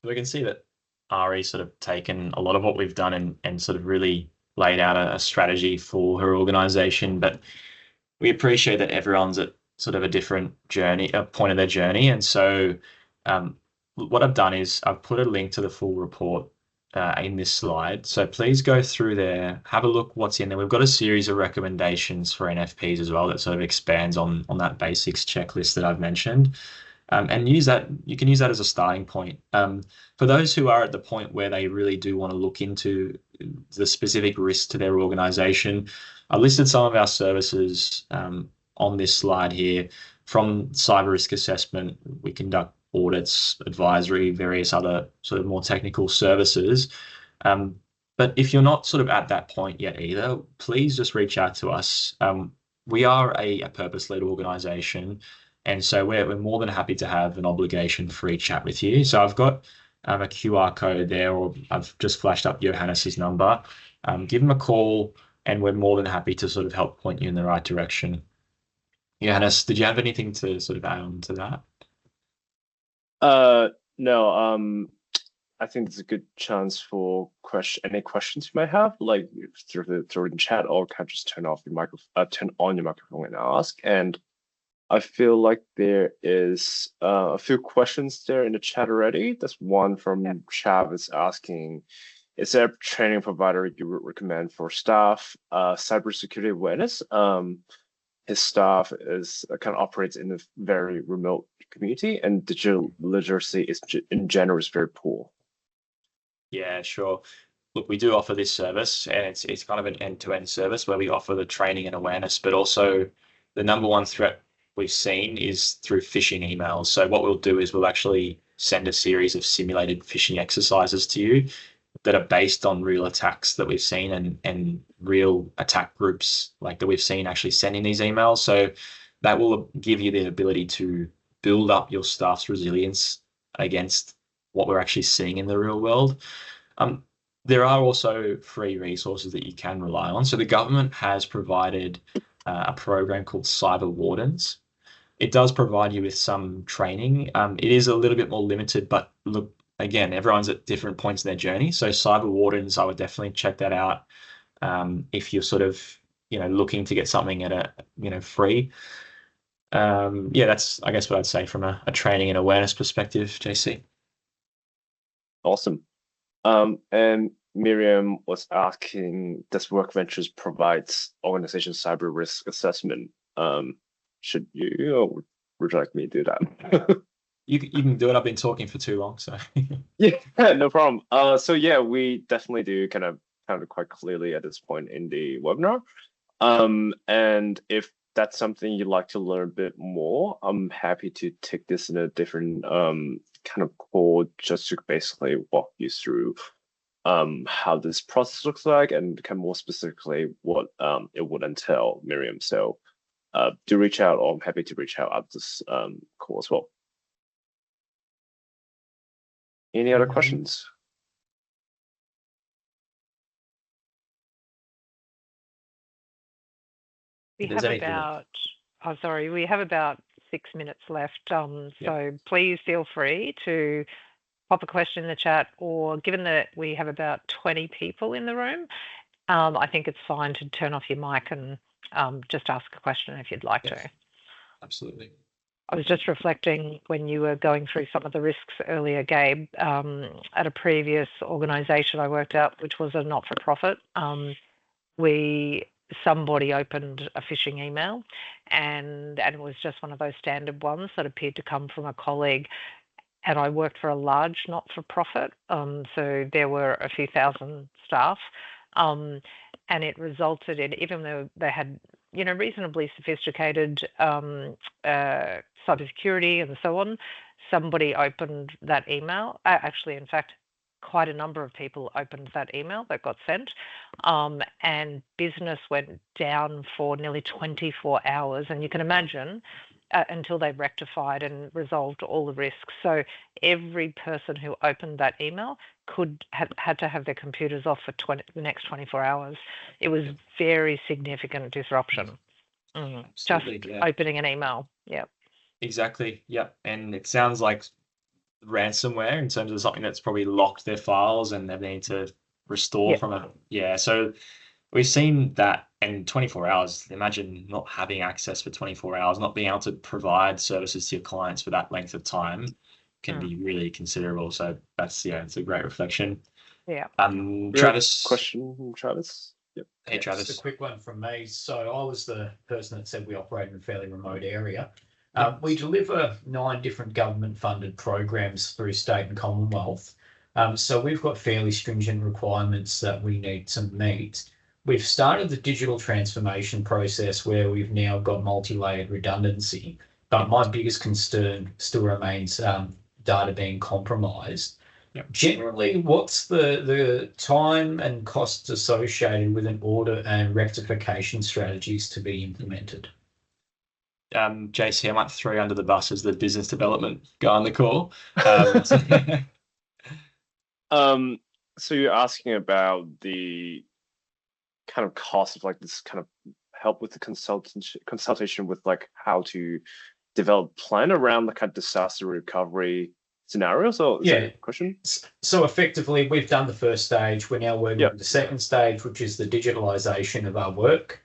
we can see that Ari sort of taken a lot of what we've done and sort of really laid out a strategy for her organisation, but we appreciate that everyone's at sort of a different journey, a point of their journey. And so what I've done is I've put a link to the full report in this slide. So please go through there, have a look what's in there. We've got a series of recommendations for NFPs as well that sort of expands on that basics checklist that I've mentioned. And use that. You can use that as a starting point. For those who are at the point where they really do want to look into the specific risks to their organization, I listed some of our services on this slide here. From cyber risk assessment, we conduct audits, advisory, various other sort of more technical services. But if you're not sort of at that point yet either, please just reach out to us. We are a purpose-led organization. And so we're more than happy to have an obligation-free chat with you. So I've got a QR code there, or I've just flashed up Johannes's number. Give him a call, and we're more than happy to sort of help point you in the right direction. Johannes, did you have anything to sort of add on to that? No. I think it's a good chance for any questions you might have, like through the chat, or can just turn on your microphone and ask. And I feel like there is a few questions there in the chat already. There's one from Chavis asking, is there a training provider you would recommend for staff? Cybersecurity awareness. His staff kind of operates in a very remote community, and digital literacy is in general is very poor. Yeah, sure. Look, we do offer this service, and it's kind of an end-to-end service where we offer the training and awareness, but also the number one threat we've seen is through phishing emails. So what we'll do is we'll actually send a series of simulated phishing exercises to you that are based on real attacks that we've seen and real attack groups like that we've seen actually sending these emails. So that will give you the ability to build up your staff's resilience against what we're actually seeing in the real world. There are also free resources that you can rely on. So the government has provided a program called Cyber Wardens. It does provide you with some training. It is a little bit more limited, but look, again, everyone's at different points in their journey. So Cyber Wardens, I would definitely check that out if you're sort of, looking to get something at a, free. That's, I guess, what I'd say from a training and awareness perspective, JC. Awesome. And Miriam was asking, does WorkVentures provide organization cyber risk assessment? Should you, or would you like me to do that? You can do it. I've been talking for too long, so. Yeah, no problem. So yeah, we definitely do kind of it quite clearly at this point in the webinar. And if that's something you'd like to learn a bit more, I'm happy to take this in a different kind of call just to basically walk you through how this process looks like and kind of more specifically what it would entail, Miriam. So do reach out, or I'm happy to reach out after this call as well. Any other questions? We have about 6 minutes left. So please feel free to pop a question in the chat, or given that we have about 20 people in the room, I think it's fine to turn off your mic and just ask a question if you'd like to. Absolutely. I was just reflecting when you were going through some of the risks earlier, Gabe, at a previous organisation I worked at, which was a not-for-profit. Somebody opened a phishing email, and it was just one of those standard ones that appeared to come from a colleague. And I worked for a large not-for-profit, so there were a few thousand staff, and it resulted in, even though they had reasonably sophisticated cybersecurity and so on, somebody opened that email. Actually, in fact, quite a number of people opened that email that got sent, and business went down for nearly 24 hours. And you can imagine until they rectified and resolved all the risks. So every person who opened that email had to have their computers off for the next 24 hours. It was very significant disruption. Just opening an email. Yeah. Exactly. Yeah. And it sounds like ransomware in terms of something that's probably locked their files and they need to restore from so we've seen that in 24 hours. Imagine not having access for 24 hours, not being able to provide services to your clients for that length of time. can be really considerable. So that's, it's a great reflection. Yeah. Travis. Question from Travis. Yep. Hey, Travis. Just a quick one from me. So I was the person that said we operate in a fairly remote area. We deliver 9 different government-funded programs through state and Commonwealth. So we've got fairly stringent requirements that we need to meet. We've started the digital transformation process where we've now got multi-layered redundancy. But my biggest concern still remains data being compromised. Yep. Generally, what's the time and costs associated with an audit and rectification strategies to be implemented? JC, I might throw you under the bus as the business development guy on the call. So you're asking about the kind of cost of like this kind of help with the consultation with like how to develop plan around the kind of disaster recovery scenarios, or is that a question? So effectively, we've done the first stage. We're now working on the second stage, which is the digitalization of our work,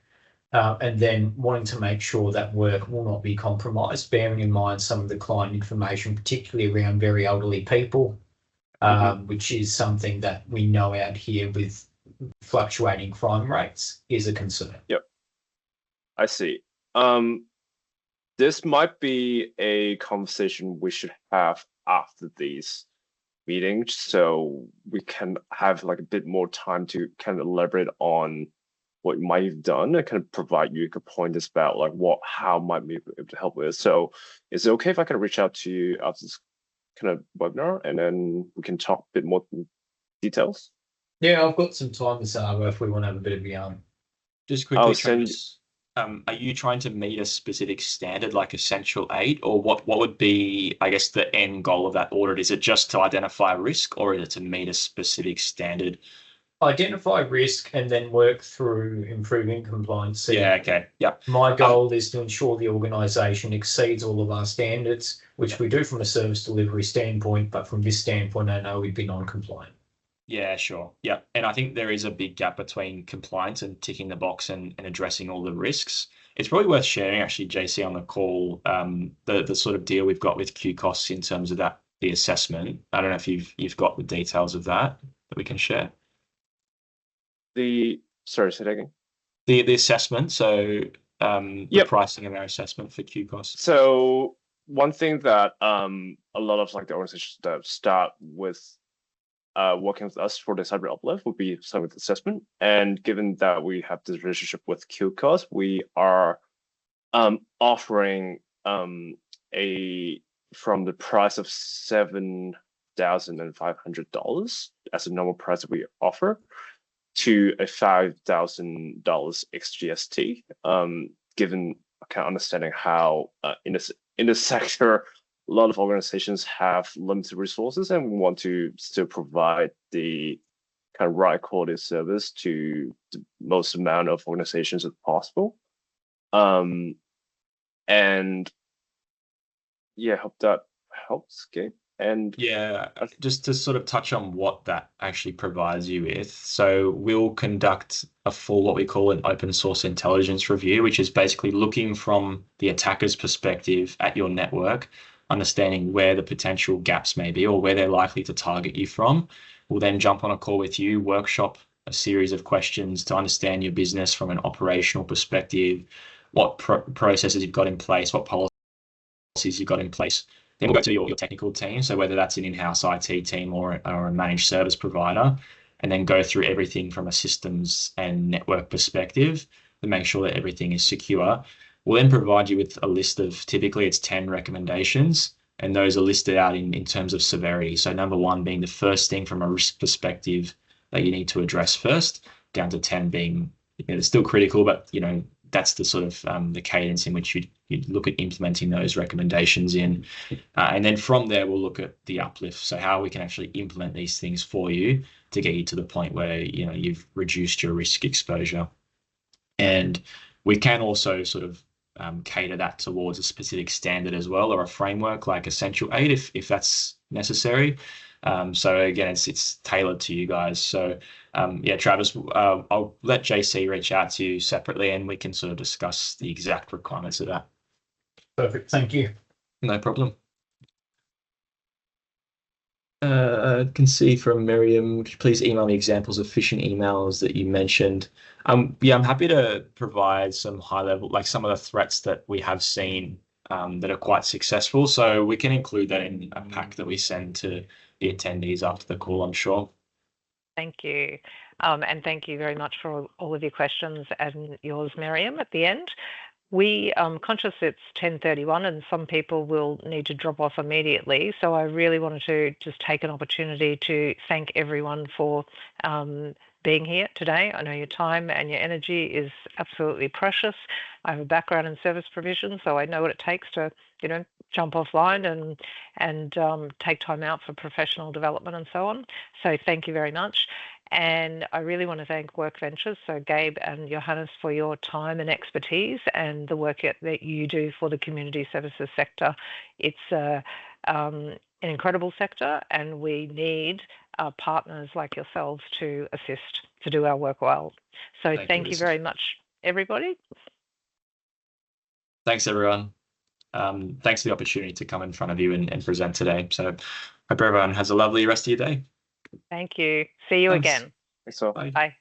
and then wanting to make sure that work will not be compromised, bearing in mind some of the client information, particularly around very elderly people, which is something that we know out here with fluctuating crime rates is a concern. Yep, I see. This might be a conversation we should have after these meetings, so we can have like a bit more time to kind of elaborate on what you might have done and kind of provide you pointers about like how might we be able to help with. So is it okay if I can reach out to you after this kind of webinar and then we can talk a bit more details? Yeah, I've got some time this hour if we want to have a bit of a yarn. Just quickly, Travis, are you trying to meet a specific standard like Essential 8, or what would be, I guess, the end goal of that audit? Is it just to identify risk, or is it to meet a specific standard? Identify risk and then work through improving compliance. Yeah, okay. Yeah. My goal is to ensure the organisation exceeds all of our standards, which we do from a service delivery standpoint, but from this standpoint, I know we'd be non-compliant. Yeah, sure. Yeah. And I think there is a big gap between compliance and ticking the box and addressing all the risks. It's probably worth sharing, actually, JC, on the call, the sort of deal we've got with NCOSS in terms of that, the assessment. I don't know if you've got the details of that we can share. Sorry, say that again. The assessment, so the pricing of our assessment for NCOSS. So one thing that a lot of like the organizations that start with working with us for the cyber uplift would be some of the assessment. And given that we have this relationship with NCOSS, we are offering from the price of $7,500 as a normal price that we offer to a $5,000 ex-GST, given kind of understanding how in the sector, a lot of organizations have limited resources and we want to still provide the kind of right quality service to the most amount of organizations as possible. And yeah, hope that helps, Gabe. And yeah, just to sort of touch on what that actually provides you with. So we'll conduct a full, what we call an open source intelligence review, which is basically looking from the attacker's perspective at your network, understanding where the potential gaps may be or where they're likely to target you from. We'll then jump on a call with you, workshop a series of questions to understand your business from an operational perspective, what processes you've got in place, what policies you've got in place. Then we'll go to your technical team, so whether that's an in-house IT team or a managed service provider, and then go through everything from a systems and network perspective to make sure that everything is secure. We'll then provide you with a list of, typically it's 10 recommendations, and those are listed out in terms of severity. So number 1 being the first thing from a risk perspective that you need to address first, down to 10 being, it's still critical, but that's the sort of the cadence in which you'd look at implementing those recommendations in. And then from there, we'll look at the uplift. So how we can actually implement these things for you to get you to the point where, you've reduced your risk exposure. And we can also sort of cater that towards a specific standard as well, or a framework like Essential 8 if that's necessary. So again, it's tailored to you guys. So Travis, I'll let JC reach out to you separately and we can sort of discuss the exact requirements of that. Perfect. Thank you. No problem. can see from Miriam, could you please email me examples of phishing emails that you mentioned? Yeah, I'm happy to provide some high level, like some of the threats that we have seen that are quite successful. So we can include that in a pack that we send to the attendees after the call, I'm sure. Thank you. And thank you very much for all of your questions and yours, Miriam, at the end. We conscious it's 10:31 and some people will need to drop off immediately. So I really wanted to just take an opportunity to thank everyone for being here today. I know your time and your energy is absolutely precious. I have a background in service provision, so I know what it takes to, jump offline and take time out for professional development and so on. So thank you very much. And I really want to thank WorkVentures, so Gabe and Johannes, for your time and expertise and the work that you do for the community services sector. It's an incredible sector, and we need partners like yourselves to assist to do our work well. So thank you very much, everybody. Thanks, everyone. Thanks for the opportunity to come in front of you and present today. So hope everyone has a lovely rest of your day. Thank you. See you again. Thanks all. Bye. Bye.